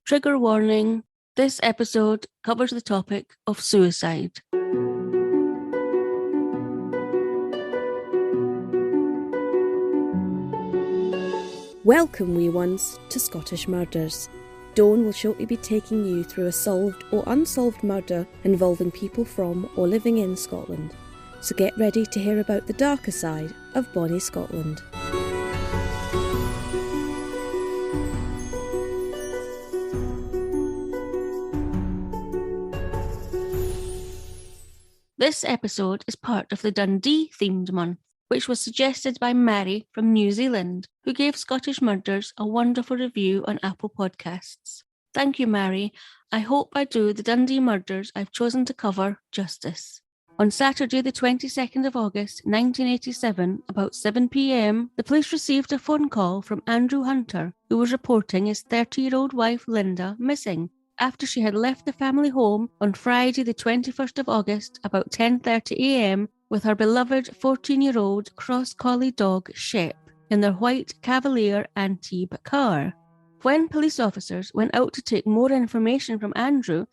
Trigger warning, this episode covers the topic of suicide. Welcome, wee ones, to Scottish Murders. Dawn will shortly be taking you through a solved or unsolved murder involving people from or living in Scotland. So get ready to hear about the darker side of bonnie Scotland. This episode is part of the Dundee themed month, which was suggested by Mary from New Zealand, who gave Scottish Murders a wonderful review on Apple Podcasts. Thank you, Mary. I hope I do the Dundee murders I've chosen to cover justice. On Saturday, the 22nd of August, 1987, about 7 p.m, the police received a phone call from Andrew Hunter, who was reporting his 30-year-old wife, Lynda, missing after she had left the family home on Friday, the 21st of August, about 10:30 a.m, with her beloved 14-year-old cross-collie dog, Shep, in their white Cavalier Antibes car. When police officers went out to take more information from Andrew,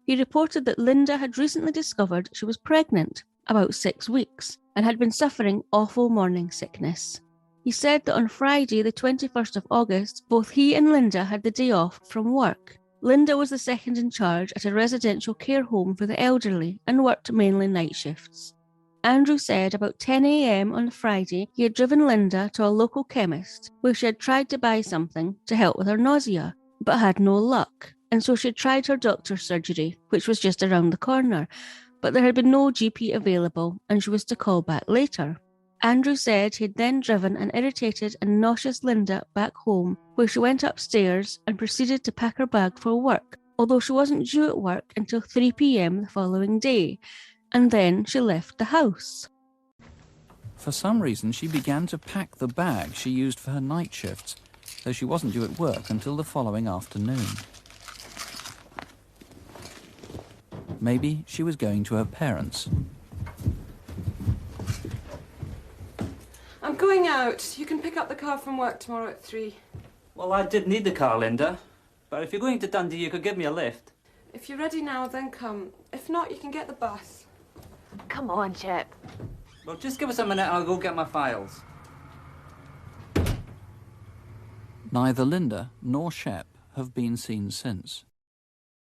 he reported that Lynda had recently discovered she was pregnant, about 6 weeks, and had been suffering awful morning sickness. He said that on Friday, the 21st of August, both he and Lynda had the day off from work. Lynda was the second in charge at a residential care home for the elderly and worked mainly night shifts. Andrew said about 10 a.m. on Friday he had driven Lynda to a local chemist where she had tried to buy something to help with her nausea, but had no luck, and so she had tried her doctor's surgery, which was just around the corner, but there had been no GP available and she was to call back later. Andrew said he had then driven an irritated and nauseous Lynda back home, where she went upstairs and proceeded to pack her bag for work, although she wasn't due at work until 3 p.m. the following day, and then she left the house. For some reason, she began to pack the bag she used for her night shifts, though she wasn't due at work until the following afternoon. Maybe she was going to her parents'. I'm going out. You can pick up the car from work tomorrow at 3. Well, I did need the car, Lynda. But if you're going to Dundee, you could give me a lift. If you're ready now, then come. If not, you can get the bus. Come on, Chip. Well, just give us a minute and I'll go get my files. Neither Lynda nor Shep have been seen since.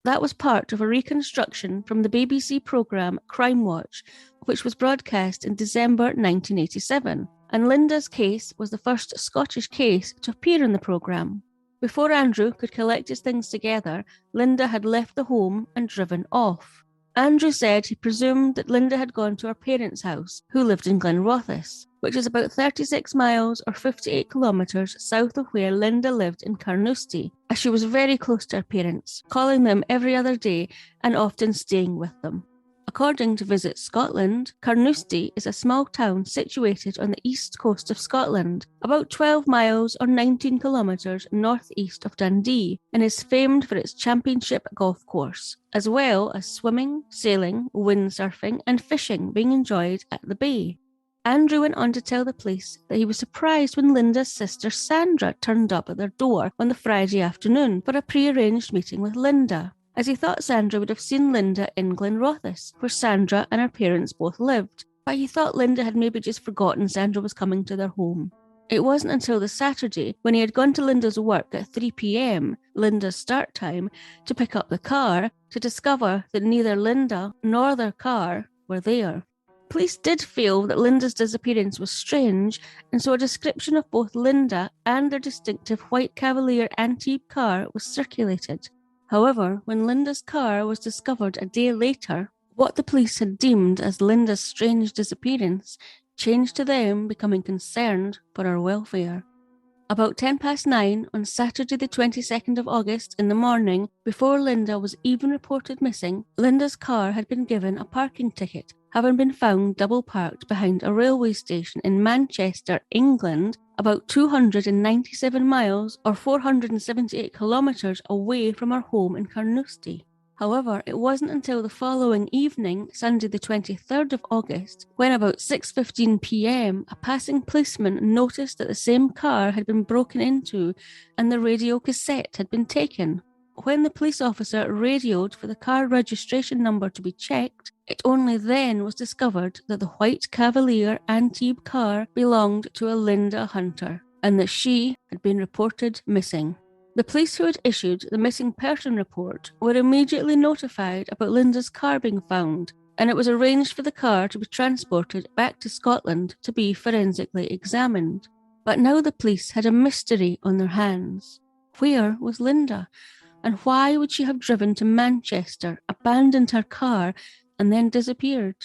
That was part of a reconstruction from the BBC programme Crime Watch, which was broadcast in December 1987, and Lynda's case was the first Scottish case to appear in the programme. Before Andrew could collect his things together, Lynda had left the home and driven off. Andrew said he presumed that Lynda had gone to her parents' house, who lived in Glenrothes, which is about 36 miles or 58 kilometres south of where Lynda lived in Carnoustie, as she was very close to her parents, calling them every other day and often staying with them. According to Visit Scotland, Carnoustie is a small town situated on the east coast of Scotland, about 12 miles or 19 kilometres northeast of Dundee, and is famed for its championship golf course, as well as swimming, sailing, windsurfing and fishing being enjoyed at the bay. Andrew went on to tell the police that he was surprised when Lynda's sister Sandra turned up at their door on the Friday afternoon for a pre-arranged meeting with Lynda, as he thought Sandra would have seen Lynda in Glenrothes, where Sandra and her parents both lived, but he thought Lynda had maybe just forgotten Sandra was coming to their home. It wasn't until the Saturday, when he had gone to Lynda's work at 3 p.m, Lynda's start time, to pick up the car, to discover that neither Lynda nor their car were there. Police did feel that Lynda's disappearance was strange, and so a description of both Lynda and their distinctive white Cavalier Antibes car was circulated. However, when Lynda's car was discovered a day later, what the police had deemed as Lynda's strange disappearance changed to them becoming concerned for her welfare. About 9:10 on Saturday the 22nd of August in the morning, before Lynda was even reported missing, Lynda's car had been given a parking ticket, having been found double parked behind a railway station in Manchester, England, about 297 miles or 478 kilometres away from her home in Carnoustie. However, it wasn't until the following evening, Sunday the 23rd of August, when about 6:15 p.m, a passing policeman noticed that the same car had been broken into and the radio cassette had been taken. when the police officer radioed for the car registration number to be checked, it only then was discovered that the white Cavalier Antibes car belonged to a Lynda Hunter, and that she had been reported missing. The police who had issued the missing person report were immediately notified about Lynda's car being found, and it was arranged for the car to be transported back to Scotland to be forensically examined. But now the police had a mystery on their hands. Where was Lynda? And why would she have driven to Manchester, abandoned her car, and then disappeared?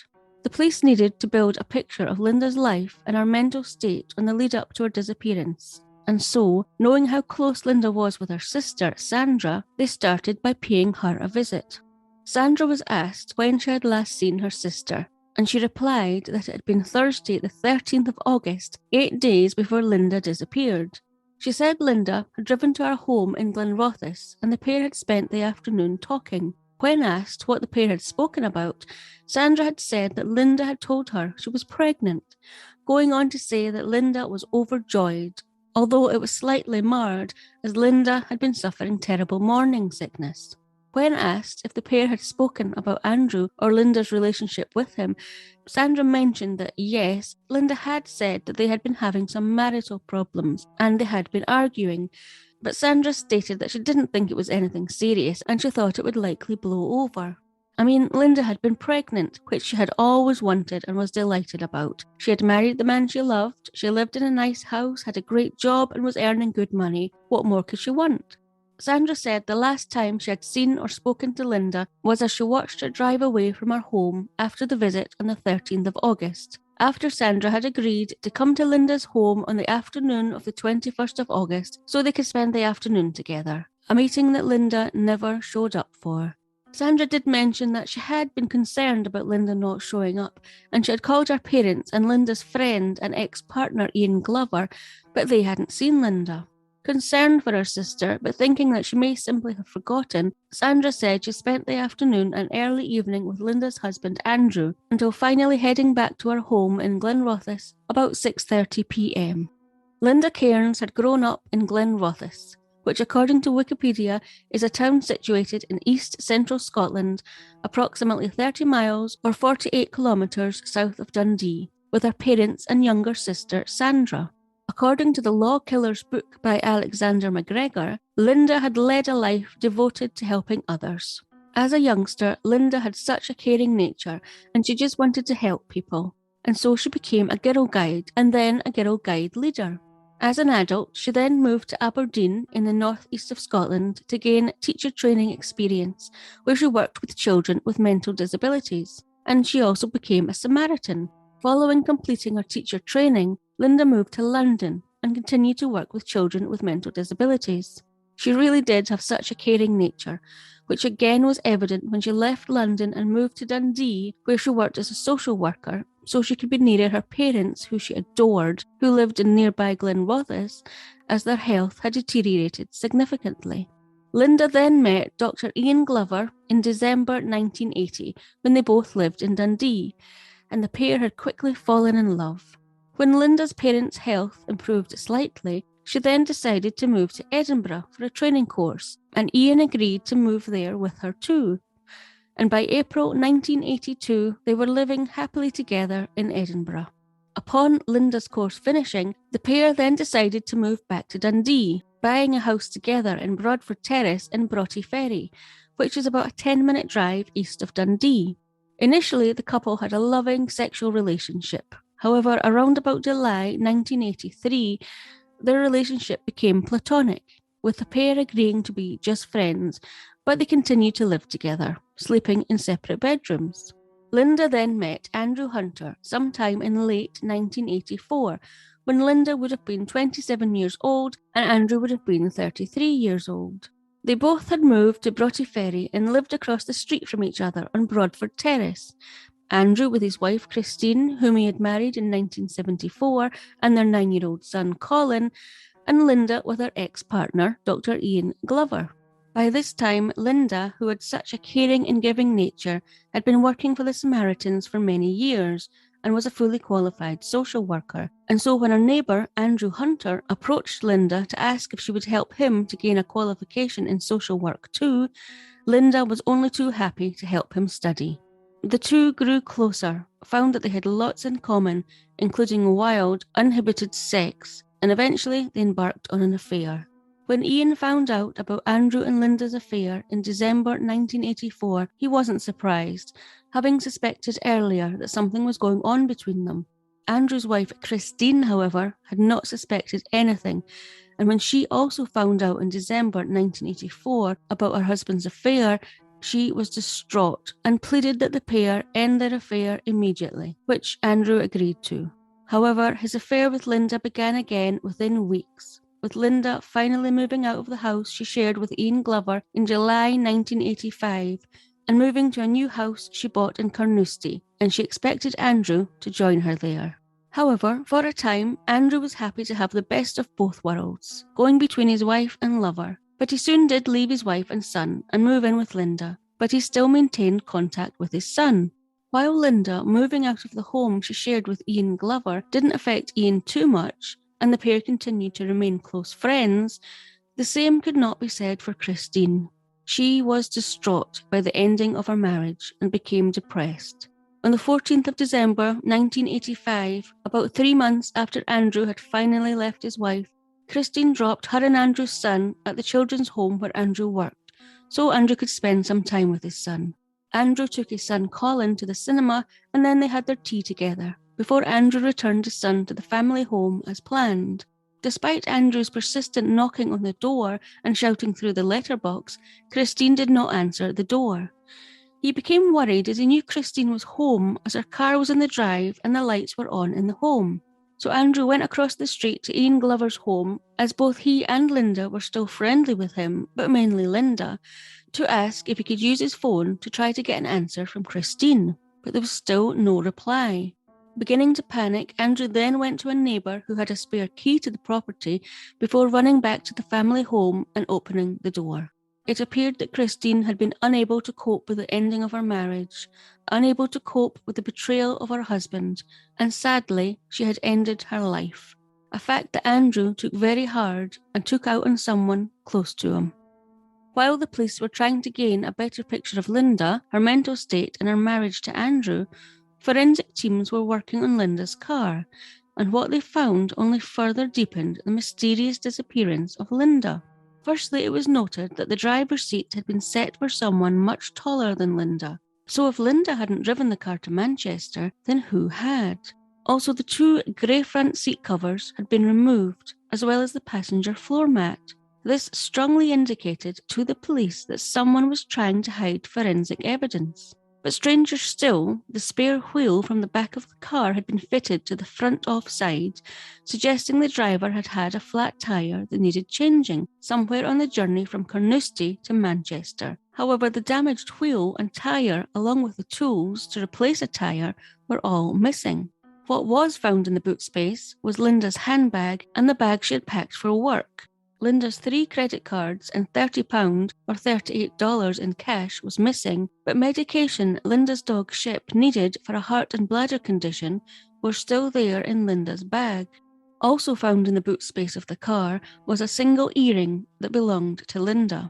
The police needed to build a picture of Lynda's life and her mental state on the lead up to her disappearance. And so, knowing how close Lynda was with her sister, Sandra, they started by paying her a visit. Sandra was asked when she had last seen her sister, and she replied that it had been Thursday the 13th of August, 8 days before Lynda disappeared. She said Lynda had driven to her home in Glenrothes and the pair had spent the afternoon talking. When asked what the pair had spoken about, Sandra had said that Lynda had told her she was pregnant, going on to say that Lynda was overjoyed, although it was slightly marred as Lynda had been suffering terrible morning sickness. When asked if the pair had spoken about Andrew or Lynda's relationship with him, Sandra mentioned that yes, Lynda had said that they had been having some marital problems and they had been arguing, but Sandra stated that she didn't think it was anything serious and she thought it would likely blow over. I mean, Lynda had been pregnant, which she had always wanted and was delighted about. She had married the man she loved, she lived in a nice house, had a great job and was earning good money. What more could she want? Sandra said the last time she had seen or spoken to Lynda was as she watched her drive away from her home after the visit on the 13th of August, after Sandra had agreed to come to Lynda's home on the afternoon of the 21st of August so they could spend the afternoon together, a meeting that Lynda never showed up for. Sandra did mention that she had been concerned about Lynda not showing up, and she had called her parents and Lynda's friend and ex-partner Ian Glover, but they hadn't seen Lynda. Concerned for her sister, but thinking that she may simply have forgotten, Sandra said she spent the afternoon and early evening with Lynda's husband Andrew, until finally heading back to her home in Glenrothes about 6:30 p.m. Lynda Cairns had grown up in Glenrothes, which according to Wikipedia is a town situated in east central Scotland, approximately 30 miles or 48 kilometres south of Dundee, with her parents and younger sister Sandra. According to the Law Killer's book by Alexander McGregor, Lynda had led a life devoted to helping others. As a youngster, Lynda had such a caring nature and she just wanted to help people. And so she became a Girl Guide and then a Girl Guide leader. As an adult, she then moved to Aberdeen in the northeast of Scotland to gain teacher training experience, where she worked with children with mental disabilities. And she also became a Samaritan. Following completing her teacher training, Lynda moved to London and continued to work with children with mental disabilities. She really did have such a caring nature, which again was evident when she left London and moved to Dundee, where she worked as a social worker, so she could be nearer her parents, who she adored, who lived in nearby Glenrothes, as their health had deteriorated significantly. Lynda then met Dr. Ian Glover in December 1980, when they both lived in Dundee, and the pair had quickly fallen in love. When Lynda's parents' health improved slightly, she then decided to move to Edinburgh for a training course, and Ian agreed to move there with her too. And by April 1982, they were living happily together in Edinburgh. Upon Lynda's course finishing, the pair then decided to move back to Dundee, buying a house together in Broadford Terrace in Broughty Ferry, which is about a 10-minute drive east of Dundee. Initially, the couple had a loving sexual relationship. However, around about July 1983, their relationship became platonic, with the pair agreeing to be just friends, but they continued to live together, sleeping in separate bedrooms. Lynda then met Andrew Hunter sometime in late 1984, when Lynda would have been 27 years old and Andrew would have been 33 years old. They both had moved to Broughty Ferry and lived across the street from each other on Broadford Terrace. Andrew with his wife Christine, whom he had married in 1974, and their 9-year-old son Colin, and Lynda with her ex-partner, Dr. Ian Glover. By this time, Lynda, who had such a caring and giving nature, had been working for the Samaritans for many years, and was a fully qualified social worker. And so when her neighbour, Andrew Hunter, approached Lynda to ask if she would help him to gain a qualification in social work too, Lynda was only too happy to help him study. The two grew closer, found that they had lots in common, including wild, uninhibited sex, and eventually they embarked on an affair. When Ian found out about Andrew and Lynda's affair in December 1984, he wasn't surprised, having suspected earlier that something was going on between them. Andrew's wife, Christine, however, had not suspected anything, and when she also found out in December 1984 about her husband's affair, she was distraught and pleaded that the pair end their affair immediately, which Andrew agreed to. However, his affair with Lynda began again within weeks, with Lynda finally moving out of the house she shared with Ian Glover in July 1985 and moving to a new house she bought in Carnoustie, and she expected Andrew to join her there. However, for a time, Andrew was happy to have the best of both worlds, going between his wife and lover, but he soon did leave his wife and son and move in with Lynda, but he still maintained contact with his son. While Lynda moving out of the home she shared with Ian Glover didn't affect Ian too much, and the pair continued to remain close friends, the same could not be said for Christine. She was distraught by the ending of her marriage and became depressed. On the 14th of December 1985, about 3 months after Andrew had finally left his wife, Christine dropped her and Andrew's son at the children's home where Andrew worked, so Andrew could spend some time with his son. Andrew took his son Colin to the cinema, and then they had their tea together, before Andrew returned his son to the family home as planned. Despite Andrew's persistent knocking on the door and shouting through the letterbox, Christine did not answer the door. He became worried as he knew Christine was home, as her car was in the drive and the lights were on in the home. So Andrew went across the street to Ian Glover's home, as both he and Lynda were still friendly with him, but mainly Lynda, to ask if he could use his phone to try to get an answer from Christine, but there was still no reply. Beginning to panic, Andrew then went to a neighbour who had a spare key to the property before running back to the family home and opening the door. It appeared that Christine had been unable to cope with the ending of her marriage, unable to cope with the betrayal of her husband, and sadly, she had ended her life, a fact that Andrew took very hard and took out on someone close to him. While the police were trying to gain a better picture of Lynda, her mental state and her marriage to Andrew, forensic teams were working on Lynda's car, and what they found only further deepened the mysterious disappearance of Lynda. Firstly, it was noted that the driver's seat had been set for someone much taller than Lynda. So if Lynda hadn't driven the car to Manchester, then who had? Also, the 2 grey front seat covers had been removed, as well as the passenger floor mat. This strongly indicated to the police that someone was trying to hide forensic evidence. But stranger still, the spare wheel from the back of the car had been fitted to the front off side, suggesting the driver had had a flat tyre that needed changing somewhere on the journey from Carnoustie to Manchester. However, the damaged wheel and tyre, along with the tools to replace a tyre, were all missing. What was found in the boot space was Lynda's handbag and the bag she had packed for work. Lynda's 3 credit cards and £30 or $38 in cash was missing, but medication Lynda's dog Shep needed for a heart and bladder condition were still there in Lynda's bag. Also found in the boot space of the car was a single earring that belonged to Lynda.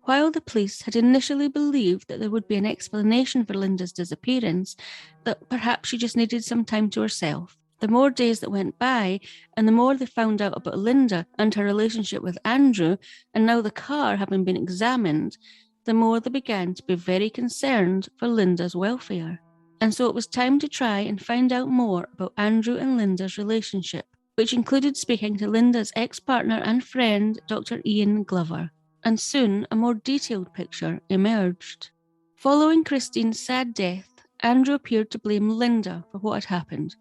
While the police had initially believed that there would be an explanation for Lynda's disappearance, that perhaps she just needed some time to herself, the more days that went by, and the more they found out about Lynda and her relationship with Andrew, and now the car having been examined, the more they began to be very concerned for Lynda's welfare. And so it was time to try and find out more about Andrew and Lynda's relationship, which included speaking to Lynda's ex-partner and friend, Dr. Ian Glover. And soon a more detailed picture emerged. Following Christine's sad death, Andrew appeared to blame Lynda for what had happened.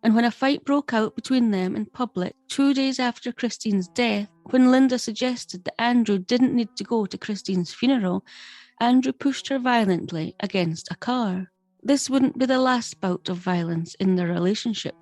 And when a fight broke out between them in public 2 days after Christine's death, when Lynda suggested that Andrew didn't need to go to Christine's funeral, Andrew pushed her violently against a car. This wouldn't be the last bout of violence in their relationship.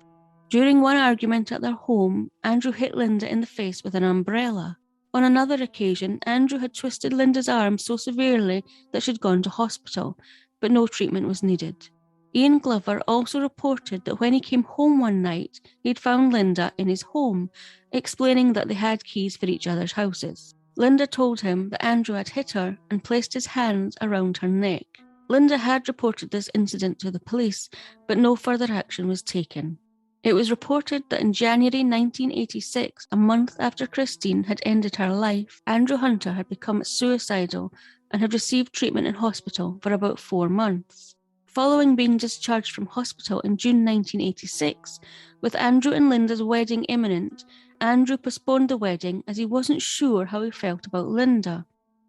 During one argument at their home, Andrew hit Lynda in the face with an umbrella. On another occasion, Andrew had twisted Lynda's arm so severely that she'd gone to hospital, but no treatment was needed. Ian Glover also reported that when he came home one night, he'd found Lynda in his home, explaining that they had keys for each other's houses. Lynda told him that Andrew had hit her and placed his hands around her neck. Lynda had reported this incident to the police, but no further action was taken. It was reported that in January 1986, a month after Christine had ended her life, Andrew Hunter had become suicidal and had received treatment in hospital for about 4 months. Following being discharged from hospital in June 1986, with Andrew and Lynda's wedding imminent, Andrew postponed the wedding as he wasn't sure how he felt about Lynda.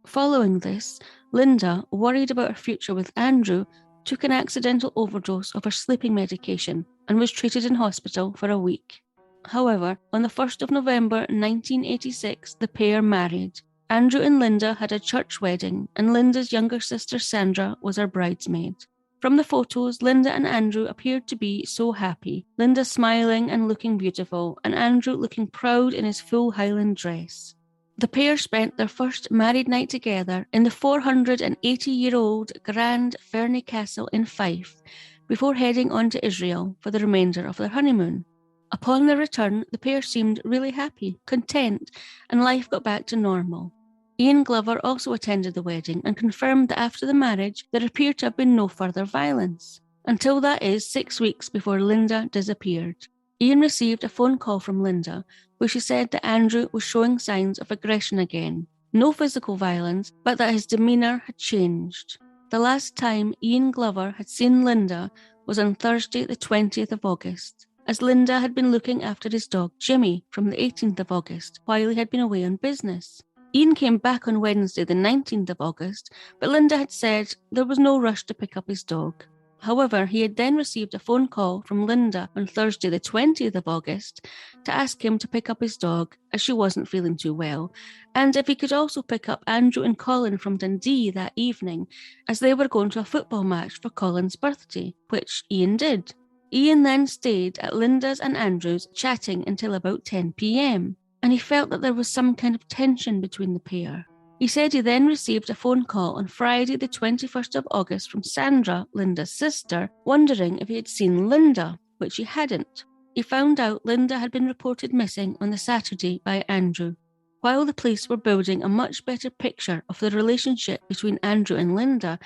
Following this, Lynda, worried about her future with Andrew, took an accidental overdose of her sleeping medication and was treated in hospital for a week. However, on the 1st of November 1986, the pair married. Andrew and Lynda had a church wedding, and Lynda's younger sister Sandra was her bridesmaid. From the photos, Lynda and Andrew appeared to be so happy, Lynda smiling and looking beautiful, and Andrew looking proud in his full Highland dress. The pair spent their first married night together in the 480-year-old Grand Fernie Castle in Fife, before heading on to Israel for the remainder of their honeymoon. Upon their return, the pair seemed really happy, content, and life got back to normal. Ian Glover also attended the wedding and confirmed that after the marriage, there appeared to have been no further violence, until that is 6 weeks before Lynda disappeared. Ian received a phone call from Lynda, where she said that Andrew was showing signs of aggression again. No physical violence, but that his demeanour had changed. The last time Ian Glover had seen Lynda was on Thursday the 20th of August, as Lynda had been looking after his dog Jimmy from the 18th of August while he had been away on business. Ian came back on Wednesday the 19th of August, but Lynda had said there was no rush to pick up his dog. However, he had then received a phone call from Lynda on Thursday the 20th of August to ask him to pick up his dog as she wasn't feeling too well, and if he could also pick up Andrew and Colin from Dundee that evening, as they were going to a football match for Colin's birthday, which Ian did. Ian then stayed at Lynda's and Andrew's chatting until about 10 p.m, and he felt that there was some kind of tension between the pair. He said he then received a phone call on Friday the 21st of August from Sandra, Lynda's sister, wondering if he had seen Lynda, which he hadn't. He found out Lynda had been reported missing on the Saturday by Andrew. While the police were building a much better picture of the relationship between Andrew and Lynda,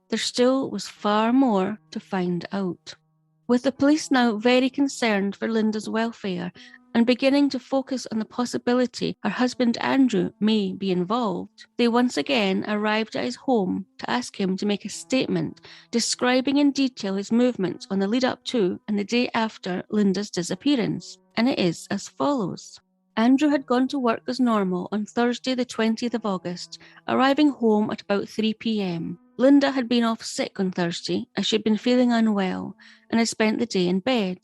there still was far more to find out. With the police now very concerned for Lynda's welfare and beginning to focus on the possibility her husband Andrew may be involved, they once again arrived at his home to ask him to make a statement describing in detail his movements on the lead up to and the day after Lynda's disappearance, and it is as follows. Andrew had gone to work as normal on Thursday the 20th of August, arriving home at about 3 p.m. Lynda had been off sick on Thursday as she had been feeling unwell and had spent the day in bed.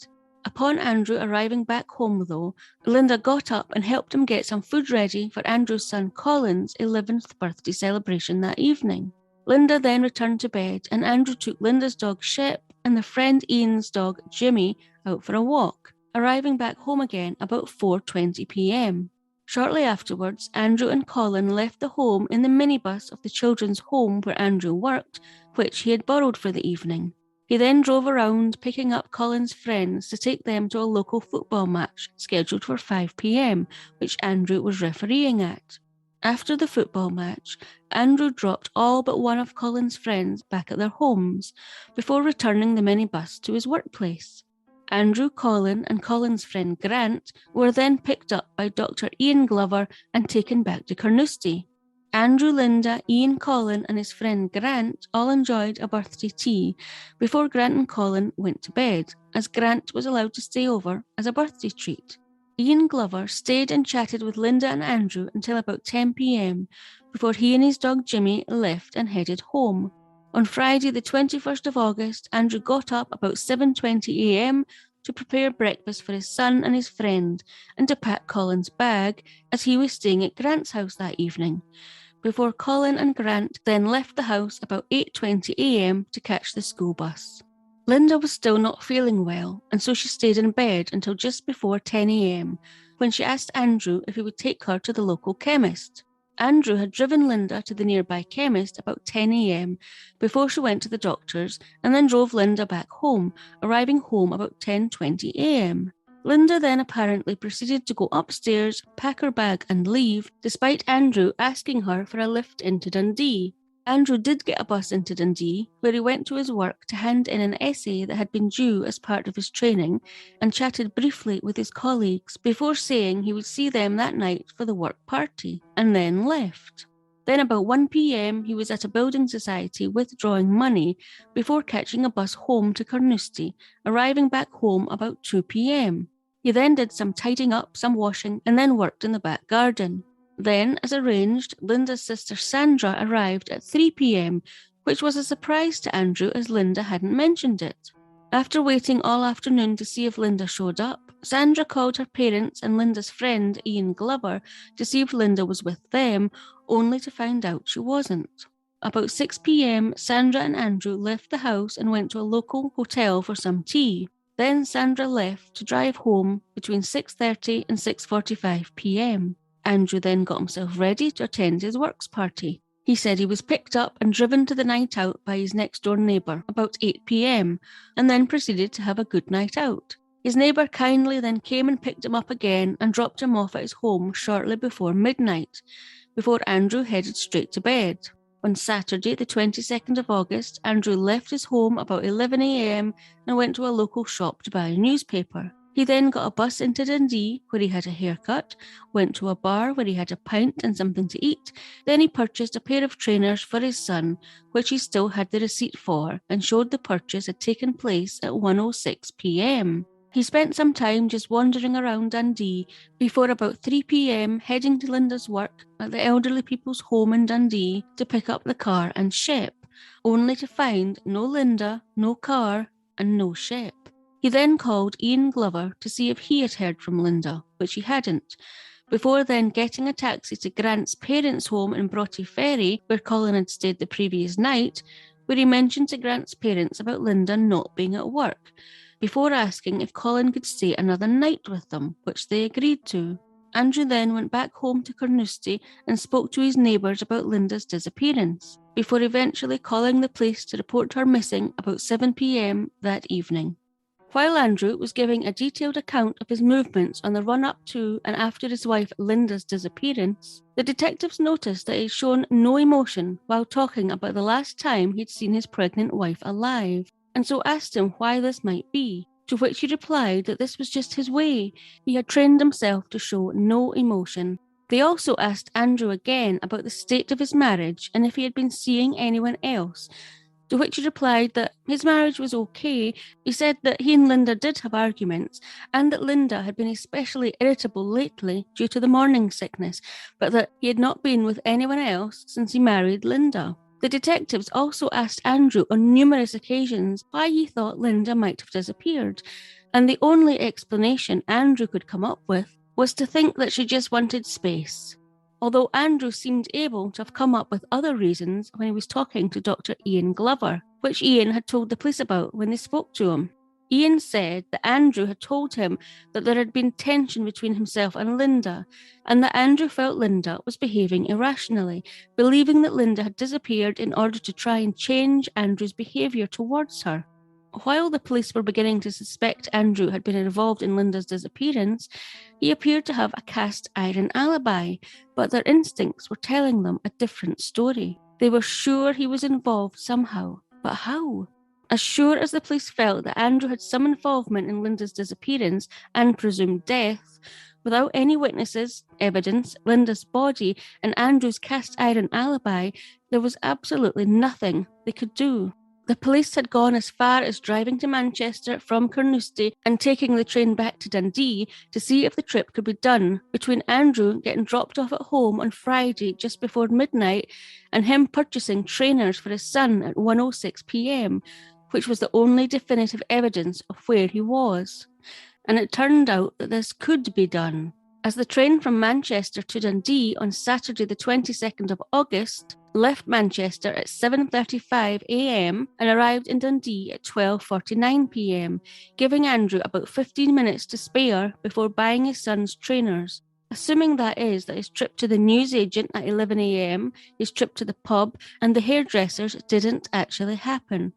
Upon Andrew arriving back home though, Lynda got up and helped him get some food ready for Andrew's son Colin's 11th birthday celebration that evening. Lynda then returned to bed and Andrew took Lynda's dog Shep and their friend Ian's dog Jimmy out for a walk, arriving back home again about 4:20 p.m. Shortly afterwards, Andrew and Colin left the home in the minibus of the children's home where Andrew worked, which he had borrowed for the evening. He then drove around picking up Colin's friends to take them to a local football match scheduled for 5 p.m, which Andrew was refereeing at. After the football match, Andrew dropped all but one of Colin's friends back at their homes before returning the minibus to his workplace. Andrew, Colin and Colin's friend Grant were then picked up by Dr. Ian Glover and taken back to Carnoustie. Andrew, Lynda, Ian, Colin and his friend Grant all enjoyed a birthday tea before Grant and Colin went to bed, as Grant was allowed to stay over as a birthday treat. Ian Glover stayed and chatted with Lynda and Andrew until about 10 p.m, before he and his dog Jimmy left and headed home. On Friday the 21st of August, Andrew got up about 7:20 a.m. to prepare breakfast for his son and his friend and to pack Colin's bag as he was staying at Grant's house that evening, before Colin and Grant then left the house about 8:20 a.m. to catch the school bus. Lynda was still not feeling well, and so she stayed in bed until just before 10 a.m, when she asked Andrew if he would take her to the local chemist. Andrew had driven Lynda to the nearby chemist about 10 a.m. before she went to the doctor's and then drove Lynda back home, arriving home about 10:20 a.m. Lynda then apparently proceeded to go upstairs, pack her bag and leave, despite Andrew asking her for a lift into Dundee. Andrew did get a bus into Dundee, where he went to his work to hand in an essay that had been due as part of his training, and chatted briefly with his colleagues before saying he would see them that night for the work party, and then left. Then about 1 p.m, he was at a building society withdrawing money before catching a bus home to Carnoustie, arriving back home about 2 p.m. He then did some tidying up, some washing, and then worked in the back garden. Then, as arranged, Lynda's sister Sandra arrived at 3 p.m, which was a surprise to Andrew as Lynda hadn't mentioned it. After waiting all afternoon to see if Lynda showed up, Sandra called her parents and Lynda's friend Ian Glover to see if Lynda was with them, only to find out she wasn't. About 6 p.m, Sandra and Andrew left the house and went to a local hotel for some tea. Then Sandra left to drive home between 6:30 and 6:45 p.m. Andrew then got himself ready to attend his works party. He said he was picked up and driven to the night out by his next-door neighbour about 8 p.m, and then proceeded to have a good night out. His neighbour kindly then came and picked him up again and dropped him off at his home shortly before midnight, before Andrew headed straight to bed. On Saturday, the 22nd of August, Andrew left his home about 11 a.m. and went to a local shop to buy a newspaper. He then got a bus into Dundee, where he had a haircut, went to a bar where he had a pint and something to eat. Then he purchased a pair of trainers for his son, which he still had the receipt for, and showed the purchase had taken place at 1:06 p.m. He spent some time just wandering around Dundee before about 3 p.m. heading to Lynda's work at the elderly people's home in Dundee to pick up the car and ship, only to find no Lynda, no car, and no ship. He then called Ian Glover to see if he had heard from Lynda, which he hadn't, before then getting a taxi to Grant's parents' home in Broughty Ferry, where Colin had stayed the previous night, where he mentioned to Grant's parents about Lynda not being at work, before asking if Colin could stay another night with them, which they agreed to. Andrew then went back home to Carnoustie and spoke to his neighbours about Lynda's disappearance, before eventually calling the police to report her missing about 7 p.m. that evening. While Andrew was giving a detailed account of his movements on the run-up to and after his wife Lynda's disappearance, the detectives noticed that he'd shown no emotion while talking about the last time he'd seen his pregnant wife alive, and so asked him why this might be, to which he replied that this was just his way. He had trained himself to show no emotion. They also asked Andrew again about the state of his marriage and if he had been seeing anyone else, to which he replied that his marriage was okay. He said that he and Lynda did have arguments, and that Lynda had been especially irritable lately due to the morning sickness, but that he had not been with anyone else since he married Lynda. The detectives also asked Andrew on numerous occasions why he thought Lynda might have disappeared, and the only explanation Andrew could come up with was to think that she just wanted space. Although Andrew seemed able to have come up with other reasons when he was talking to Dr. Ian Glover, which Ian had told the police about when they spoke to him. Ian said that Andrew had told him that there had been tension between himself and Lynda, and that Andrew felt Lynda was behaving irrationally, believing that Lynda had disappeared in order to try and change Andrew's behaviour towards her. While the police were beginning to suspect Andrew had been involved in Lynda's disappearance, he appeared to have a cast iron alibi, but their instincts were telling them a different story. They were sure he was involved somehow, but how? As sure as the police felt that Andrew had some involvement in Lynda's disappearance and presumed death, without any witnesses, evidence, Lynda's body, and Andrew's cast iron alibi, there was absolutely nothing they could do. The police had gone as far as driving to Manchester from Carnoustie and taking the train back to Dundee to see if the trip could be done between Andrew getting dropped off at home on Friday just before midnight and him purchasing trainers for his son at 1:06 p.m, which was the only definitive evidence of where he was. And it turned out that this could be done, as the train from Manchester to Dundee on Saturday the 22nd of August left Manchester at 7:35 a.m. and arrived in Dundee at 12:49 p.m, giving Andrew about 15 minutes to spare before buying his son's trainers. assuming that his trip to the newsagent at 11 a.m, his trip to the pub, and the hairdressers didn't actually happen.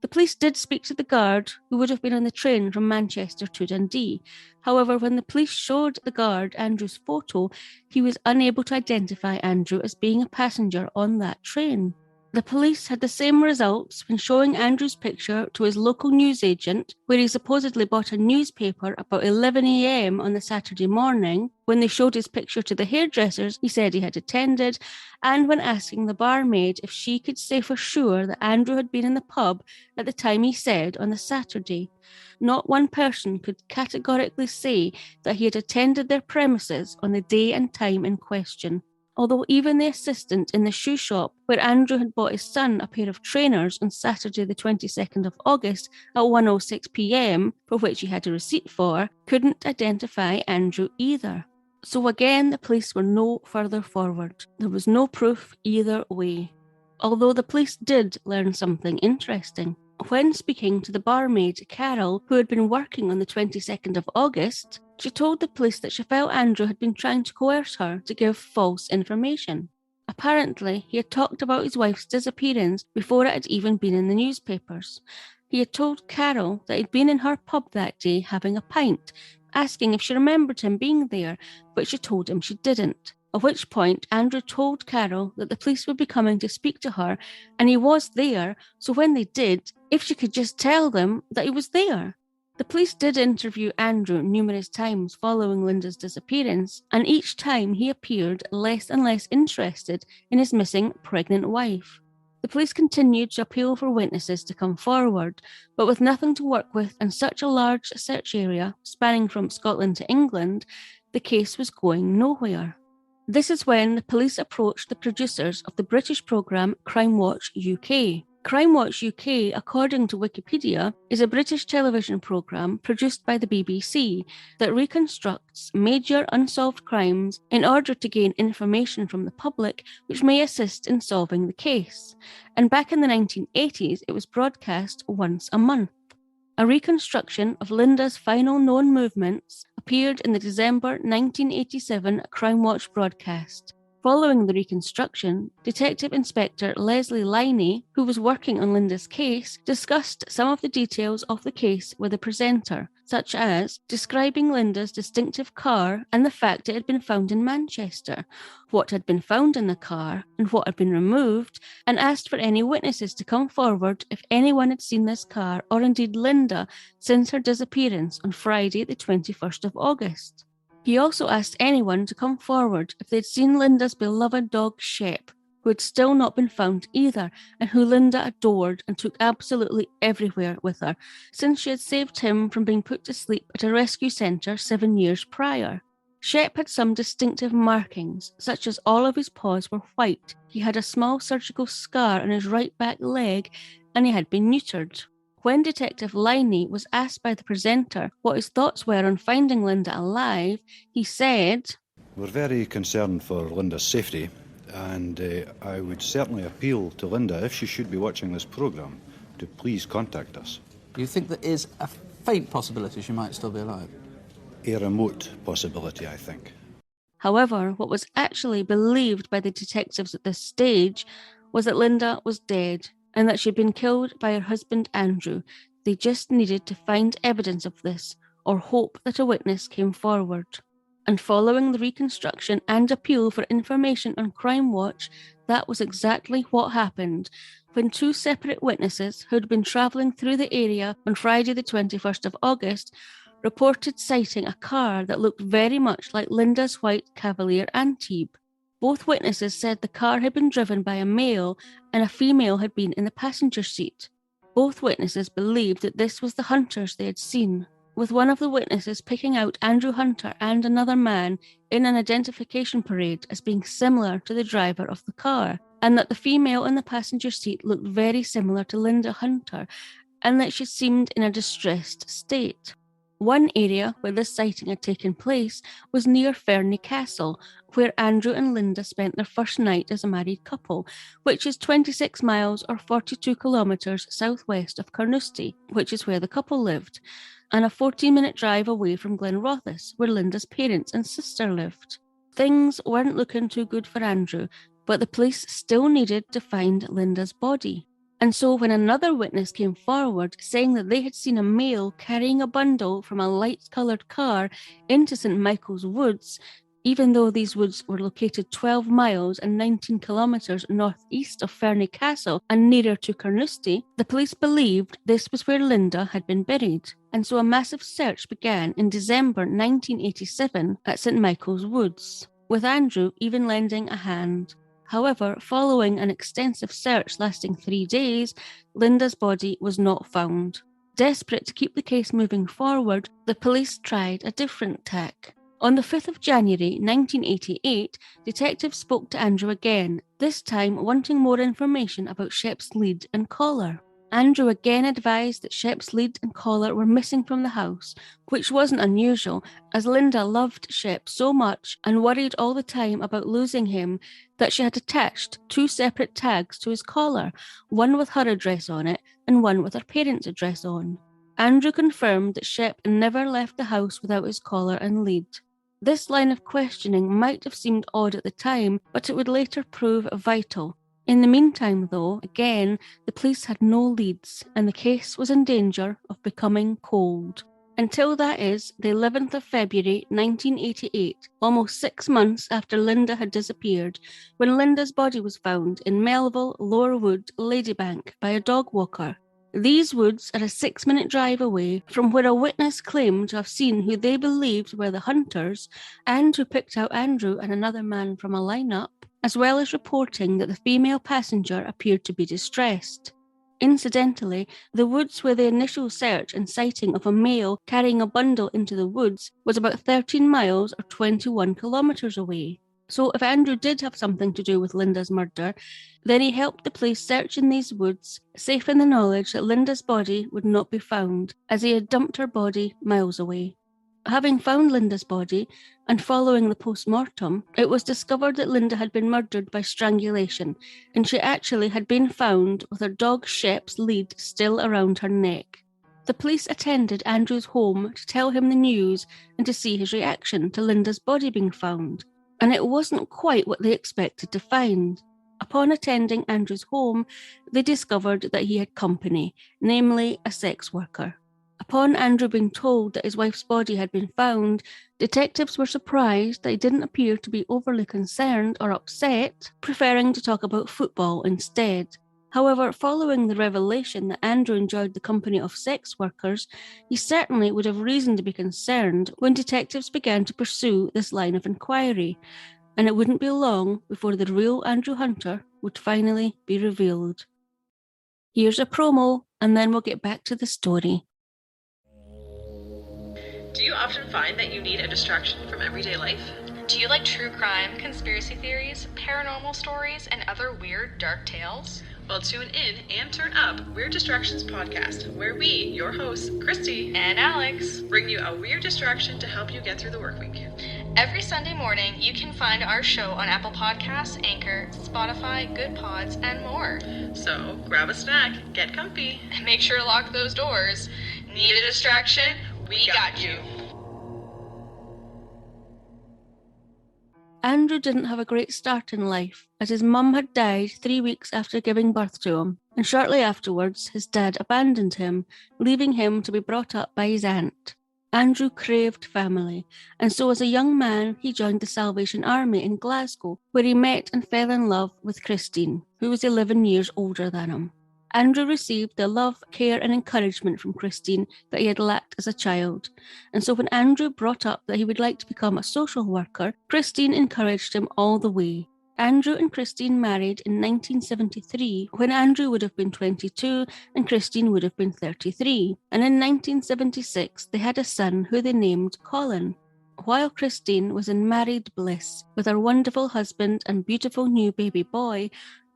The police did speak to the guard who would have been on the train from Manchester to Dundee. However, when the police showed the guard Andrew's photo, he was unable to identify Andrew as being a passenger on that train. The police had the same results when showing Andrew's picture to his local newsagent, where he supposedly bought a newspaper about 11 a.m. on the Saturday morning. When they showed his picture to the hairdressers he said he had attended, and when asking the barmaid if she could say for sure that Andrew had been in the pub at the time he said on the Saturday. Not one person could categorically say that he had attended their premises on the day and time in question. Although even the assistant in the shoe shop where Andrew had bought his son a pair of trainers on Saturday the 22nd of August at 1:06 p.m, for which he had a receipt for, couldn't identify Andrew either. So again, the police were no further forward. There was no proof either way. Although the police did learn something interesting. When speaking to the barmaid, Carol, who had been working on the 22nd of August, she told the police that she felt Andrew had been trying to coerce her to give false information. Apparently, he had talked about his wife's disappearance before it had even been in the newspapers. He had told Carol that he'd been in her pub that day having a pint, asking if she remembered him being there, but she told him she didn't. At which point, Andrew told Carol that the police would be coming to speak to her, and he was there, so when they did, if she could just tell them that he was there. The police did interview Andrew numerous times following Lynda's disappearance, and each time he appeared less and less interested in his missing pregnant wife. The police continued to appeal for witnesses to come forward, but with nothing to work with and such a large search area spanning from Scotland to England, the case was going nowhere. This is when the police approached the producers of the British programme Crime Watch UK. Crime Watch UK, according to Wikipedia, is a British television programme produced by the BBC that reconstructs major unsolved crimes in order to gain information from the public which may assist in solving the case. And back in the 1980s, it was broadcast once a month. A reconstruction of Lynda's final known movements appeared in the December 1987 Crime Watch broadcast. Following the reconstruction, Detective Inspector Leslie Liney, who was working on Lynda's case, discussed some of the details of the case with the presenter, such as describing Lynda's distinctive car and the fact it had been found in Manchester, what had been found in the car and what had been removed, and asked for any witnesses to come forward if anyone had seen this car or indeed Lynda since her disappearance on Friday the 21st of August. He also asked anyone to come forward if they'd seen Lynda's beloved dog Shep, who had still not been found either, and who Lynda adored and took absolutely everywhere with her, since she had saved him from being put to sleep at a rescue centre 7 years prior. Shep had some distinctive markings, such as all of his paws were white, he had a small surgical scar on his right back leg, and he had been neutered. When Detective Liney was asked by the presenter what his thoughts were on finding Lynda alive, he said, "We're very concerned for Lynda's safety, and I would certainly appeal to Lynda, if she should be watching this programme, to please contact us." Do you think there is a faint possibility she might still be alive? A remote possibility, I think. However, what was actually believed by the detectives at this stage was that Lynda was dead, and that she'd been killed by her husband Andrew. They just needed to find evidence of this, or hope that a witness came forward. And following the reconstruction and appeal for information on Crime Watch, that was exactly what happened, when two separate witnesses who had been travelling through the area on Friday the 21st of August reported sighting a car that looked very much like Lynda's white Cavalier Antibes. Both witnesses said the car had been driven by a male and a female had been in the passenger seat. Both witnesses believed that this was the hunters they had seen, with one of the witnesses picking out Andrew Hunter and another man in an identification parade as being similar to the driver of the car, and that the female in the passenger seat looked very similar to Lynda Hunter, and that she seemed in a distressed state. One area where this sighting had taken place was near Fernie Castle, where Andrew and Lynda spent their first night as a married couple, which is 26 miles or 42 kilometres southwest of Carnoustie, which is where the couple lived. and a 14-minute drive away from Glenrothes, where Lynda's parents and sister lived. Things weren't looking too good for Andrew, but the police still needed to find Lynda's body. And so when another witness came forward saying that they had seen a male carrying a bundle from a light-coloured car into St Michael's Woods, even though these woods were located 12 miles and 19 kilometres northeast of Fernie Castle and nearer to Carnoustie, the police believed this was where Lynda had been buried. And so a massive search began in December 1987 at St Michael's Woods, with Andrew even lending a hand. However, following an extensive search lasting 3 days, Lynda's body was not found. Desperate to keep the case moving forward, the police tried a different tack. On the 5th of January 1988, detectives spoke to Andrew again, this time wanting more information about Shep's lead and collar. Andrew again advised that Shep's lead and collar were missing from the house, which wasn't unusual, as Lynda loved Shep so much and worried all the time about losing him that she had attached 2 separate tags to his collar, one with her address on it and one with her parents' address on. Andrew confirmed that Shep never left the house without his collar and lead. This line of questioning might have seemed odd at the time, but it would later prove vital. In the meantime, though, again, the police had no leads, and the case was in danger of becoming cold. Until that is, the 11th of February 1988, almost 6 months after Lynda had disappeared, when Lynda's body was found in Melville, Lower Wood, Ladybank by a dog walker. These woods are a 6-minute drive away from where a witness claimed to have seen who they believed were the hunters and who picked out Andrew and another man from a lineup, as well as reporting that the female passenger appeared to be distressed. Incidentally, the woods where the initial search and sighting of a male carrying a bundle into the woods was about 13 miles or 21 kilometres away. So if Andrew did have something to do with Lynda's murder, then he helped the police search in these woods, safe in the knowledge that Lynda's body would not be found, as he had dumped her body miles away. Having found Lynda's body, and following the post-mortem, it was discovered that Lynda had been murdered by strangulation, and she actually had been found with her dog Shep's lead still around her neck. The police attended Andrew's home to tell him the news and to see his reaction to Lynda's body being found, and it wasn't quite what they expected to find. Upon attending Andrew's home, they discovered that he had company, namely a sex worker. Upon Andrew being told that his wife's body had been found, detectives were surprised that he didn't appear to be overly concerned or upset, preferring to talk about football instead. However, following the revelation that Andrew enjoyed the company of sex workers, he certainly would have reason to be concerned when detectives began to pursue this line of inquiry, and it wouldn't be long before the real Andrew Hunter would finally be revealed. Here's a promo, and then we'll get back to the story. Do you often find that you need a distraction from everyday life? Do you like true crime, conspiracy theories, paranormal stories, and other weird, dark tales? Well, tune in and turn up Weird Distractions Podcast, where we, your hosts, Christy and Alex, bring you a weird distraction to help you get through the work week. Every Sunday morning, you can find our show on Apple Podcasts, Anchor, Spotify, Good Pods, and more. So, grab a snack, get comfy, and make sure to lock those doors. Need a distraction? We got you. Andrew didn't have a great start in life, as his mum had died 3 weeks after giving birth to him, and shortly afterwards his dad abandoned him, leaving him to be brought up by his aunt. Andrew craved family, and so as a young man he joined the Salvation Army in Glasgow, where he met and fell in love with Christine, who was 11 years older than him. Andrew received the love, care and encouragement from Christine that he had lacked as a child, and so when Andrew brought up that he would like to become a social worker, Christine encouraged him all the way. Andrew and Christine married in 1973, when Andrew would have been 22 and Christine would have been 33, and in 1976 they had a son who they named Colin. While Christine was in married bliss with her wonderful husband and beautiful new baby boy,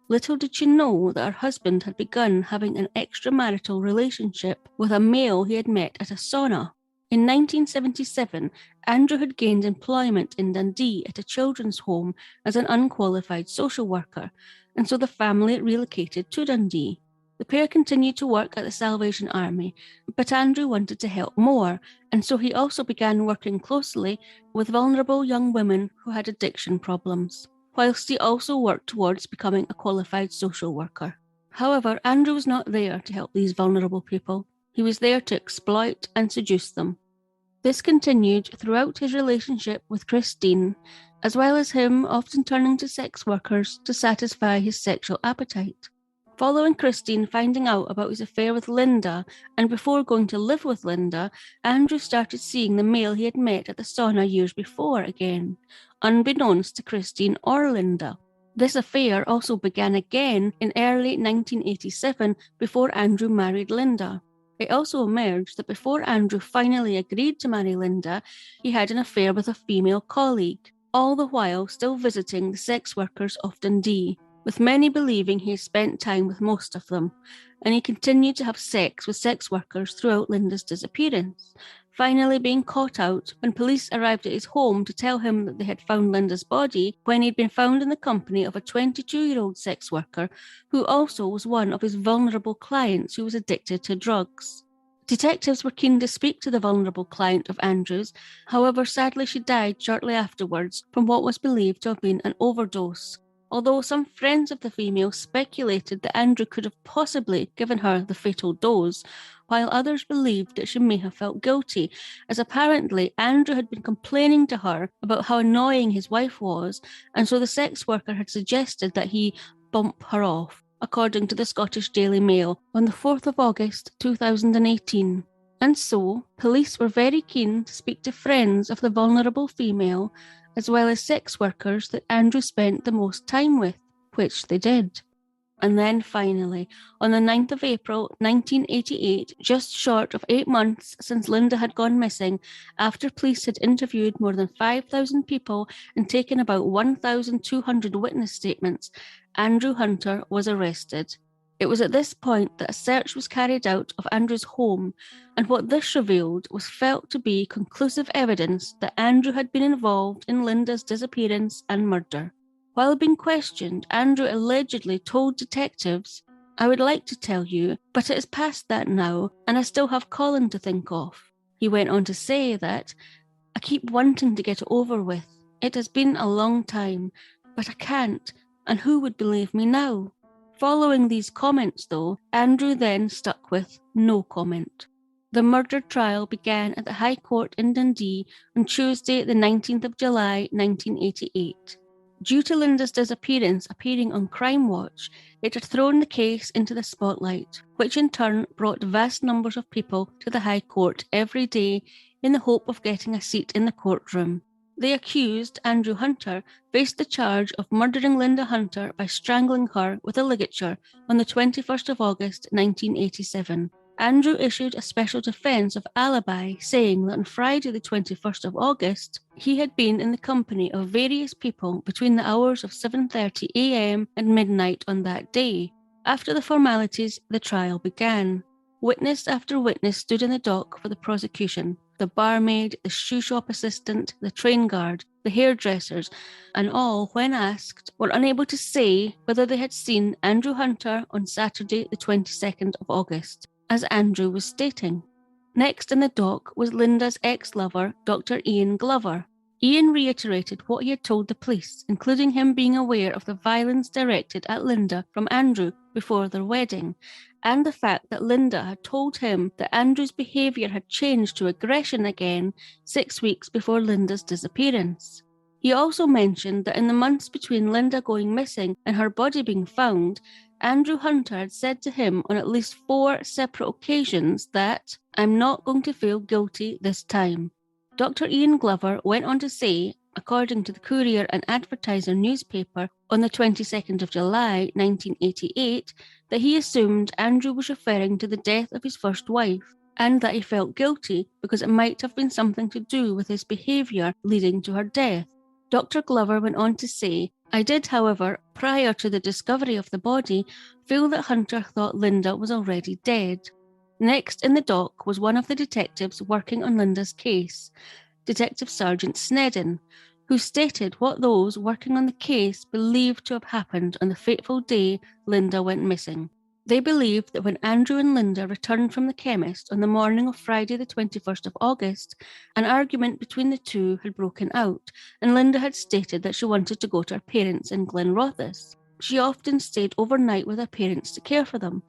little did she know that her husband had begun having an extramarital relationship with a male he had met at a sauna. In 1977, Andrew had gained employment in Dundee at a children's home as an unqualified social worker, and so the family relocated to Dundee. The pair continued to work at the Salvation Army, but Andrew wanted to help more, and so he also began working closely with vulnerable young women who had addiction problems, whilst he also worked towards becoming a qualified social worker. However, Andrew was not there to help these vulnerable people. He was there to exploit and seduce them. This continued throughout his relationship with Christine, as well as him often turning to sex workers to satisfy his sexual appetite. Following Christine finding out about his affair with Lynda, and before going to live with Lynda, Andrew started seeing the male he had met at the sauna years before again, unbeknownst to Christine or Lynda. This affair also began again in early 1987 before Andrew married Lynda. It also emerged that before Andrew finally agreed to marry Lynda, he had an affair with a female colleague, all the while still visiting the sex workers of Dundee, with many believing he spent time with most of them, and he continued to have sex with sex workers throughout Lynda's disappearance, finally being caught out when police arrived at his home to tell him that they had found Lynda's body when he'd been found in the company of a 22-year-old sex worker who also was one of his vulnerable clients who was addicted to drugs. Detectives were keen to speak to the vulnerable client of Andrew's, however sadly she died shortly afterwards from what was believed to have been an overdose, although some friends of the female speculated that Andrew could have possibly given her the fatal dose, while others believed that she may have felt guilty, as apparently Andrew had been complaining to her about how annoying his wife was, and so the sex worker had suggested that he bump her off, according to the Scottish Daily Mail on the 4th of August 2018. And so, police were very keen to speak to friends of the vulnerable female, as well as sex workers that Andrew spent the most time with, which they did. And then finally, on the 9th of April 1988, just short of 8 months since Lynda had gone missing, after police had interviewed more than 5,000 people and taken about 1,200 witness statements, Andrew Hunter was arrested. It was at this point that a search was carried out of Andrew's home, and what this revealed was felt to be conclusive evidence that Andrew had been involved in Lynda's disappearance and murder. While being questioned, Andrew allegedly told detectives, "I would like to tell you, but it is past that now, and I still have Colin to think of." He went on to say that, "I keep wanting to get it over with. It has been a long time, but I can't, and who would believe me now?" Following these comments, though, Andrew then stuck with no comment. The murder trial began at the High Court in Dundee on Tuesday, the 19th of July, 1988. Due to Lynda's disappearance appearing on Crime Watch, it had thrown the case into the spotlight, which in turn brought vast numbers of people to the High Court every day in the hope of getting a seat in the courtroom. The accused, Andrew Hunter, faced the charge of murdering Lynda Hunter by strangling her with a ligature on the 21st of August 1987. Andrew issued a special defence of alibi, saying that on Friday the 21st of August, he had been in the company of various people between the hours of 7:30 a.m. and midnight on that day. After the formalities, the trial began. Witness after witness stood in the dock for the prosecution. The barmaid, the shoe shop assistant, the train guard, the hairdressers, and all, when asked, were unable to say whether they had seen Andrew Hunter on Saturday the 22nd of August, as Andrew was stating. Next in the dock was Lynda's ex-lover, Dr. Ian Glover. Ian reiterated what he had told the police, including him being aware of the violence directed at Lynda from Andrew before their wedding, and the fact that Lynda had told him that Andrew's behaviour had changed to aggression again 6 weeks before Lynda's disappearance. He also mentioned that in the months between Lynda going missing and her body being found, Andrew Hunter had said to him on at least 4 separate occasions that, "I'm not going to feel guilty this time." Dr. Ian Glover went on to say, according to the Courier and Advertiser newspaper on the 22nd of July 1988, that he assumed Andrew was referring to the death of his first wife, and that he felt guilty because it might have been something to do with his behaviour leading to her death. Dr. Glover went on to say, "I did, however, prior to the discovery of the body, feel that Hunter thought Lynda was already dead." Next in the dock was one of the detectives working on Lynda's case, Detective Sergeant Snedden, who stated what those working on the case believed to have happened on the fateful day Lynda went missing. They believed that when Andrew and Lynda returned from the chemist on the morning of Friday the 21st of August, an argument between the two had broken out, and Lynda had stated that she wanted to go to her parents in Glenrothes. She often stayed overnight with her parents to care for them,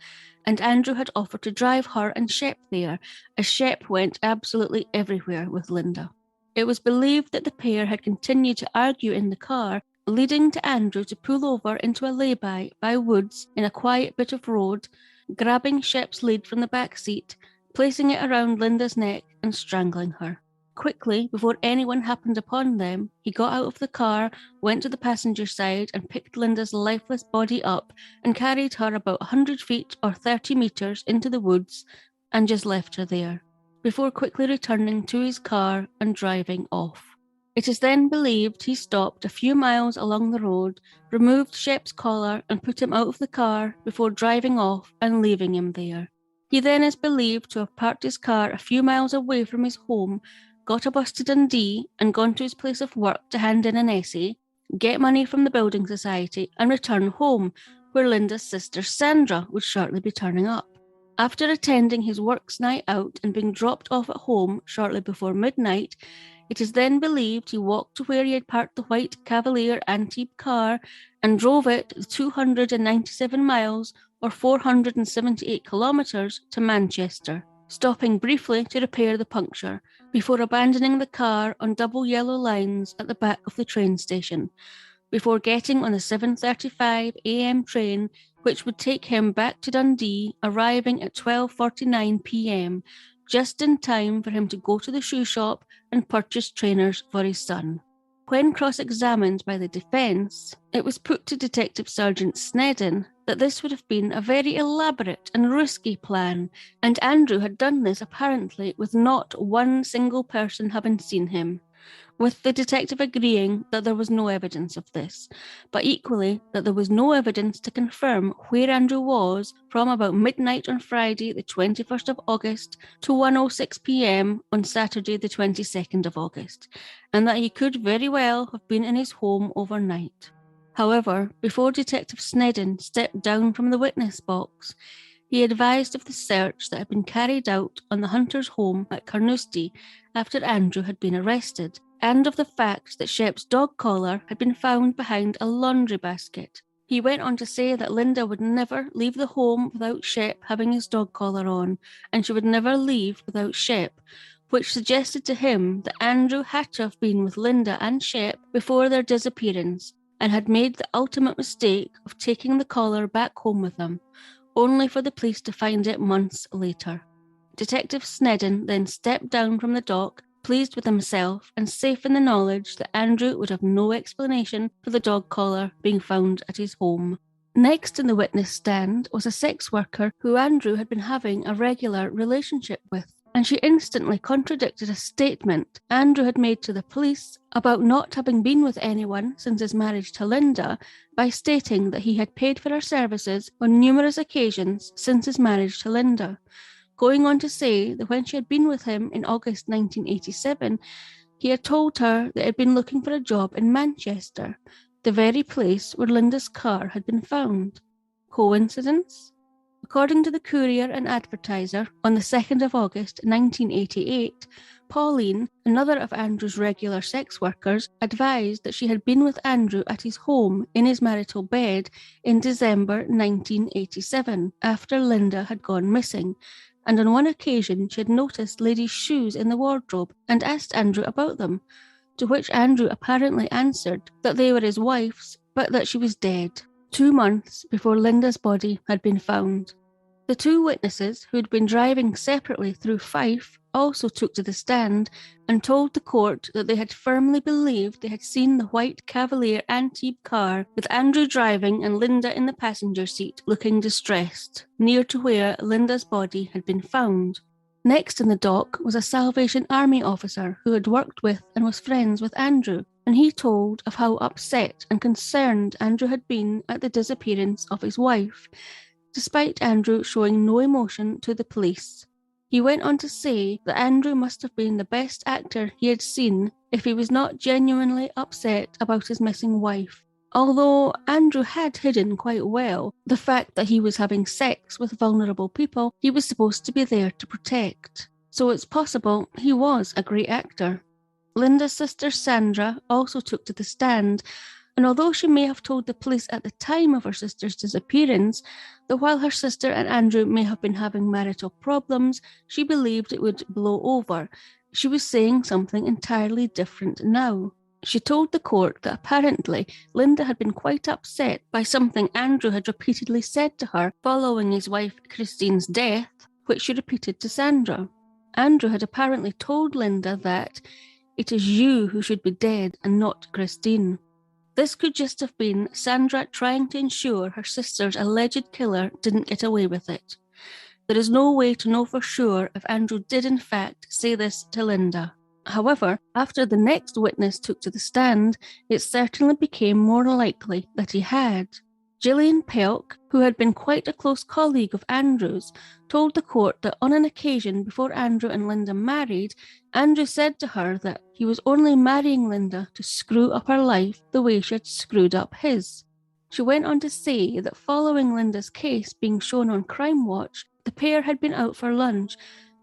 and Andrew had offered to drive her and Shep there, as Shep went absolutely everywhere with Lynda. It was believed that the pair had continued to argue in the car, leading to Andrew to pull over into a lay-by by woods in a quiet bit of road, grabbing Shep's lead from the back seat, placing it around Lynda's neck and strangling her. Quickly, before anyone happened upon them, he got out of the car, went to the passenger side and picked Lynda's lifeless body up and carried her about 100 feet or 30 metres into the woods and just left her there, before quickly returning to his car and driving off. It is then believed he stopped a few miles along the road, removed Shep's collar and put him out of the car before driving off and leaving him there. He then is believed to have parked his car a few miles away from his home, got a bus to Dundee and gone to his place of work to hand in an essay, get money from the building society and return home, where Lynda's sister Sandra would shortly be turning up. After attending his works night out and being dropped off at home shortly before midnight, it is then believed he walked to where he had parked the white Cavalier Antibes car and drove it 297 miles or 478 kilometres to Manchester, stopping briefly to repair the puncture before abandoning the car on double yellow lines at the back of the train station, before getting on the 7:35 a.m. train which would take him back to Dundee, arriving at 12:49 p.m, just in time for him to go to the shoe shop and purchase trainers for his son. When cross-examined by the defence, it was put to Detective Sergeant Snedden that this would have been a very elaborate and risky plan, and Andrew had done this apparently with not one single person having seen him, with the detective agreeing that there was no evidence of this, but equally that there was no evidence to confirm where Andrew was from about midnight on Friday the 21st of August to 1:06 p.m. on Saturday the 22nd of August, and that he could very well have been in his home overnight. However, before Detective Snedden stepped down from the witness box, he advised of the search that had been carried out on the Hunter's home at Carnoustie after Andrew had been arrested, and of the fact that Shep's dog collar had been found behind a laundry basket. He went on to say that Lynda would never leave the home without Shep having his dog collar on, and she would never leave without Shep, which suggested to him that Andrew had to have been with Lynda and Shep before their disappearance, and had made the ultimate mistake of taking the collar back home with him, only for the police to find it months later. Detective Snedden then stepped down from the dock, pleased with himself and safe in the knowledge that Andrew would have no explanation for the dog collar being found at his home. Next in the witness stand was a sex worker who Andrew had been having a regular relationship with, and she instantly contradicted a statement Andrew had made to the police about not having been with anyone since his marriage to Lynda by stating that he had paid for her services on numerous occasions since his marriage to Lynda, going on to say that when she had been with him in August 1987, he had told her that he had been looking for a job in Manchester, the very place where Lynda's car had been found. Coincidence? According to the Courier and Advertiser, on the 2nd of August 1988, Pauline, another of Andrew's regular sex workers, advised that she had been with Andrew at his home in his marital bed in December 1987, after Lynda had gone missing, and on one occasion she had noticed ladies' shoes in the wardrobe and asked Andrew about them, to which Andrew apparently answered that they were his wife's, but that she was dead, 2 months before Lynda's body had been found. The two witnesses, who had been driving separately through Fife, also took to the stand and told the court that they had firmly believed they had seen the white Cavalier Antibes car with Andrew driving and Lynda in the passenger seat looking distressed, near to where Lynda's body had been found. Next in the dock was a Salvation Army officer who had worked with and was friends with Andrew, and he told of how upset and concerned Andrew had been at the disappearance of his wife, despite Andrew showing no emotion to the police. He went on to say that Andrew must have been the best actor he had seen if he was not genuinely upset about his missing wife. Although Andrew had hidden quite well the fact that he was having sex with vulnerable people he was supposed to be there to protect. So it's possible he was a great actor. Lynda's sister Sandra also took to the stand, and although she may have told the police at the time of her sister's disappearance that while her sister and Andrew may have been having marital problems, she believed it would blow over, she was saying something entirely different now. She told the court that apparently Lynda had been quite upset by something Andrew had repeatedly said to her following his wife Christine's death, which she repeated to Sandra. Andrew had apparently told Lynda that it is you who should be dead and not Christine. This could just have been Sandra trying to ensure her sister's alleged killer didn't get away with it. There is no way to know for sure if Andrew did in fact say this to Lynda. However, after the next witness took to the stand, it certainly became more likely that he had. Gillian Pelk, who had been quite a close colleague of Andrew's, told the court that on an occasion before Andrew and Lynda married, Andrew said to her that he was only marrying Lynda to screw up her life the way she had screwed up his. She went on to say that following Lynda's case being shown on Crime Watch, the pair had been out for lunch,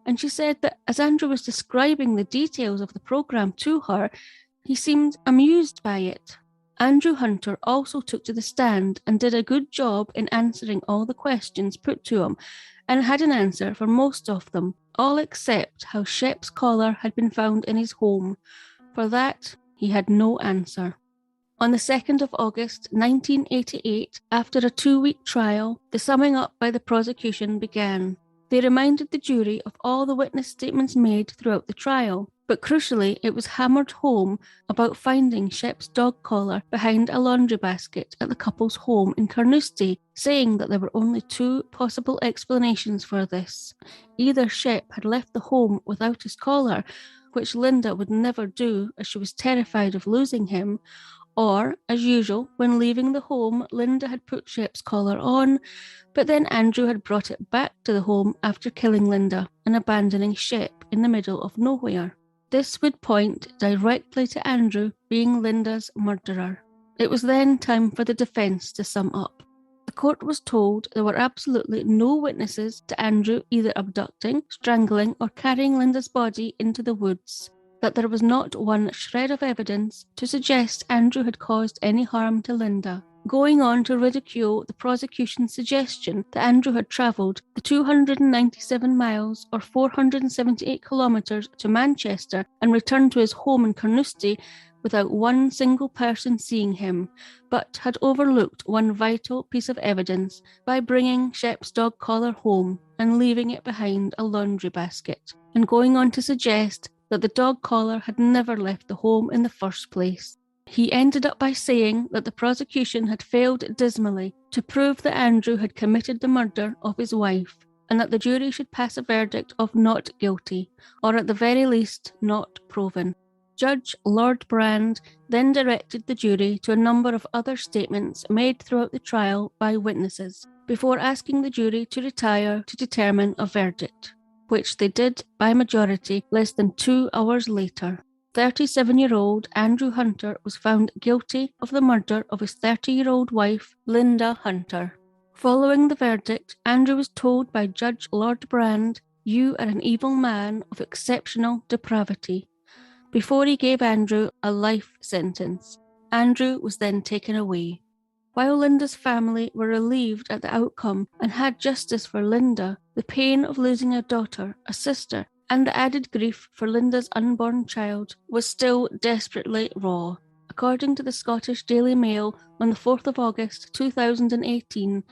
and she said that as Andrew was describing the details of the programme to her, he seemed amused by it. Andrew Hunter also took to the stand and did a good job in answering all the questions put to him, and had an answer for most of them, all except how Shep's collar had been found in his home. For that, he had no answer. On the 2nd of August 1988, after a 2-week trial, the summing up by the prosecution began. They reminded the jury of all the witness statements made throughout the trial, but crucially it was hammered home about finding Shep's dog collar behind a laundry basket at the couple's home in Carnoustie, saying that there were only 2 possible explanations for this. Either Shep had left the home without his collar, which Lynda would never do as she was terrified of losing him, or, as usual, when leaving the home, Lynda had put Shep's collar on, but then Andrew had brought it back to the home after killing Lynda and abandoning Shep in the middle of nowhere. This would point directly to Andrew being Lynda's murderer. It was then time for the defence to sum up. The court was told there were absolutely no witnesses to Andrew either abducting, strangling, or carrying Lynda's body into the woods, that there was not one shred of evidence to suggest Andrew had caused any harm to Lynda, going on to ridicule the prosecution's suggestion that Andrew had travelled the 297 miles or 478 kilometres to Manchester and returned to his home in Carnoustie without one single person seeing him, but had overlooked one vital piece of evidence by bringing Shep's dog collar home and leaving it behind a laundry basket, and going on to suggest that the dog collar had never left the home in the first place. He ended up by saying that the prosecution had failed dismally to prove that Andrew had committed the murder of his wife, and that the jury should pass a verdict of not guilty, or at the very least not proven. Judge Lord Brand then directed the jury to a number of other statements made throughout the trial by witnesses, before asking the jury to retire to determine a verdict, which they did by majority less than 2 hours later. 37-year-old Andrew Hunter was found guilty of the murder of his 30-year-old wife, Lynda Hunter. Following the verdict, Andrew was told by Judge Lord Brand, "You are an evil man of exceptional depravity," before he gave Andrew a life sentence. Andrew was then taken away. While Lynda's family were relieved at the outcome and had justice for Lynda, the pain of losing a daughter, a sister, and the added grief for Lynda's unborn child was still desperately raw. According to the Scottish Daily Mail, on the 4th of August 2018,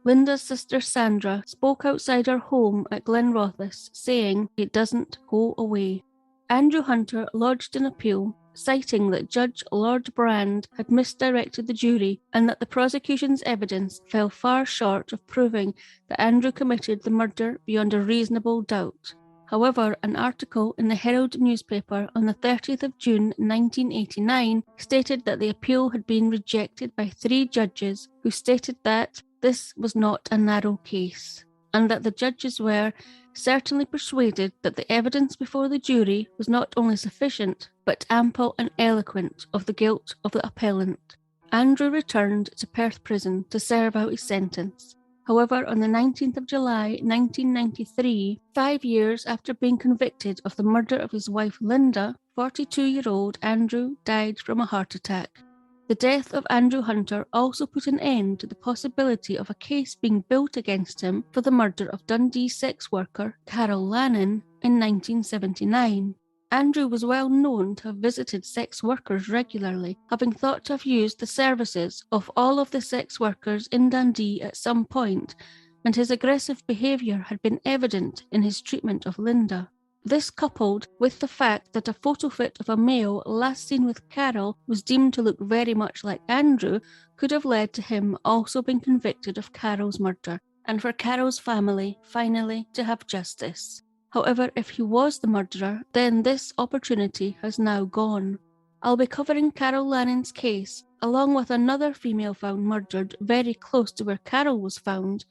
Lynda's sister Sandra spoke outside her home at Glenrothes, saying, "It doesn't go away." Andrew Hunter lodged an appeal, citing that Judge Lord Brand had misdirected the jury and that the prosecution's evidence fell far short of proving that Andrew committed the murder beyond a reasonable doubt. However, an article in the Herald newspaper on the 30th of June 1989 stated that the appeal had been rejected by 3 judges who stated that this was not a narrow case, and that the judges were certainly persuaded that the evidence before the jury was not only sufficient, but ample and eloquent of the guilt of the appellant. Andrew returned to Perth Prison to serve out his sentence. However, on the 19th of July 1993, 5 years after being convicted of the murder of his wife Lynda, 42-year-old Andrew died from a heart attack. The death of Andrew Hunter also put an end to the possibility of a case being built against him for the murder of Dundee sex worker Carol Lannon in 1979. Andrew was well known to have visited sex workers regularly, having thought to have used the services of all of the sex workers in Dundee at some point, and his aggressive behaviour had been evident in his treatment of Lynda. This, coupled with the fact that a photo fit of a male last seen with Carol was deemed to look very much like Andrew, could have led to him also being convicted of Carol's murder, and for Carol's family finally to have justice. However, if he was the murderer, then this opportunity has now gone. I'll be covering Carol Lannon's case, along with another female found murdered very close to where Carol was found,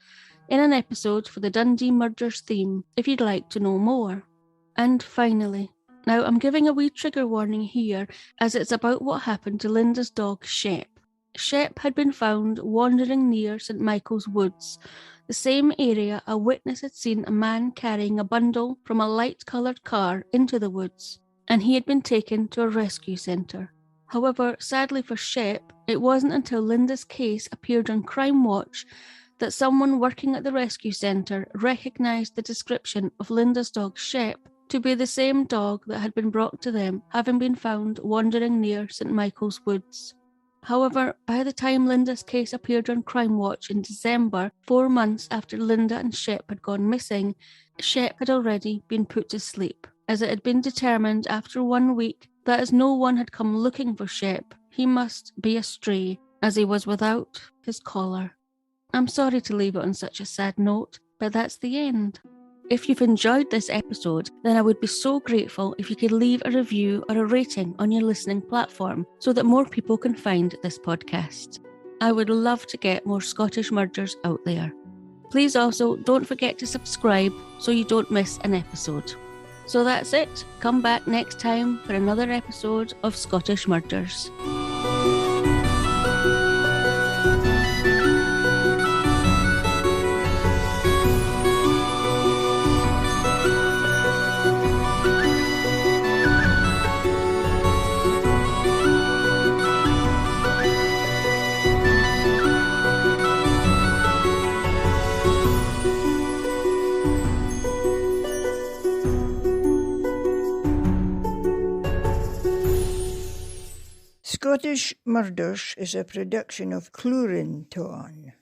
in an episode for the Dundee Murders theme, if you'd like to know more. And finally, now I'm giving a wee trigger warning here, as it's about what happened to Lynda's dog Shep. Shep had been found wandering near St Michael's Woods, the same area a witness had seen a man carrying a bundle from a light-coloured car into the woods, and he had been taken to a rescue centre. However, sadly for Shep, it wasn't until Lynda's case appeared on Crime Watch that someone working at the rescue centre recognised the description of Lynda's dog Shep to be the same dog that had been brought to them, having been found wandering near St Michael's Woods. However, by the time Lynda's case appeared on Crime Watch in December, 4 months after Lynda and Shep had gone missing, Shep had already been put to sleep, as it had been determined after 1 week that as no one had come looking for Shep, he must be astray, as he was without his collar. I'm sorry to leave it on such a sad note, but that's the end. If you've enjoyed this episode, then I would be so grateful if you could leave a review or a rating on your listening platform so that more people can find this podcast. I would love to get more Scottish murders out there. Please also don't forget to subscribe so you don't miss an episode. So that's it. Come back next time for another episode of Scottish Murders. Scottish Murders is a production of Cluarantonn.